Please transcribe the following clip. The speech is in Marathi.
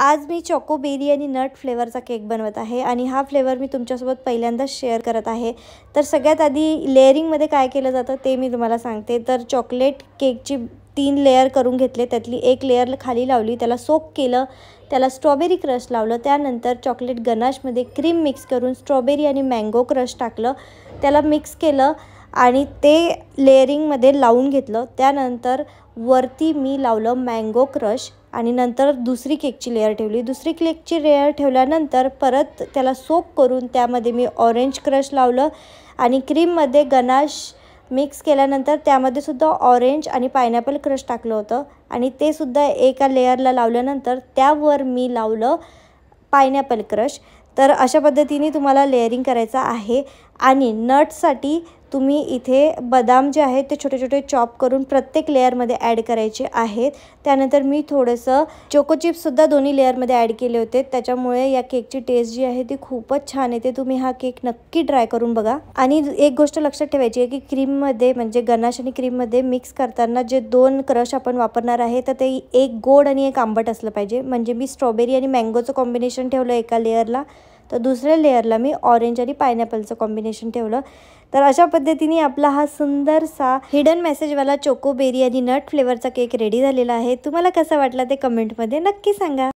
आज मी चॉकोबेरी आणि नट फ्लेवरचा केक बनवत आहे आणि हा फ्लेवर मी तुमच्यासोबत पहिल्यांदाच शेअर करत आहे। तर सगळ्यात आधी लेयरिंगमध्ये काय केलं जातं ते मी तुम्हाला सांगते। तर चॉकलेट केकची 3 लेयर करून घेतले, त्यातली एक लेयर खाली लावली, त्याला सोक केलं, त्याला स्ट्रॉबेरी क्रश लावलं, त्यानंतर चॉकलेट गनाशमध्ये क्रीम मिक्स करून स्ट्रॉबेरी आणि मँगो क्रश टाकलं, त्याला मिक्स केलं आणि ते लेयरिंगमध्ये लावून घेतलं। त्यानंतर वरती मी लावलं मँगो क्रश आणि नंतर दुसरी केकची लेयर ठेवली। दुसरी केकची लेयर ठेवल्यानंतर परत त्याला सोक करून त्यामध्ये मी ऑरेंज क्रश लावलं आणि क्रीममध्ये गनाश मिक्स केल्यानंतर त्यामध्ये सुद्धा ऑरेंज आणि पायनॅपल क्रश टाकलं होतं आणि ते सुद्धा एका लेयरला लावल्यानंतर त्यावर मी लावलं पायनॅपल क्रश। तर अशा पद्धतीने तुम्हाला लेयरिंग करायचं आहे। आणि नट्ससाठी तुम्ही इथे बदाम जे आहेत ते छोटे छोटे चॉप करून प्रत्येक लेयरमध्ये ॲड करायचे आहेत। त्यानंतर मी थोडंसं चोको चिप्ससुद्धा दोन्ही लेयरमध्ये ॲड केले होते, त्याच्यामुळे या केकची टेस्ट जी आहे ती खूपच छान येते। तुम्ही हा केक नक्की ट्राय करून बघा। आणि एक गोष्ट लक्षात ठेवायची आहे की क्रीममध्ये म्हणजे गनाश आणि क्रीममध्ये मिक्स करताना जे 2 क्रश आपण वापरणार आहे तर ते एक गोड आणि एक आंबट असलं पाहिजे। म्हणजे मी स्ट्रॉबेरी आणि मँगोचं कॉम्बिनेशन ठेवलं एका लेयरला, तर दुसऱ्या लेयरला मी ऑरेंज आणि पायनॅपलचं कॉम्बिनेशन ठेवलं। तर अशा पद्धतीने आपला हा सुंदरसा हिडन मेसेजवाला चोकोबेरी आणि नट फ्लेवरचा केक रेडी झालेला आहे। तुम्हाला कसा वाटला ते कमेंटमध्ये नक्की सांगा।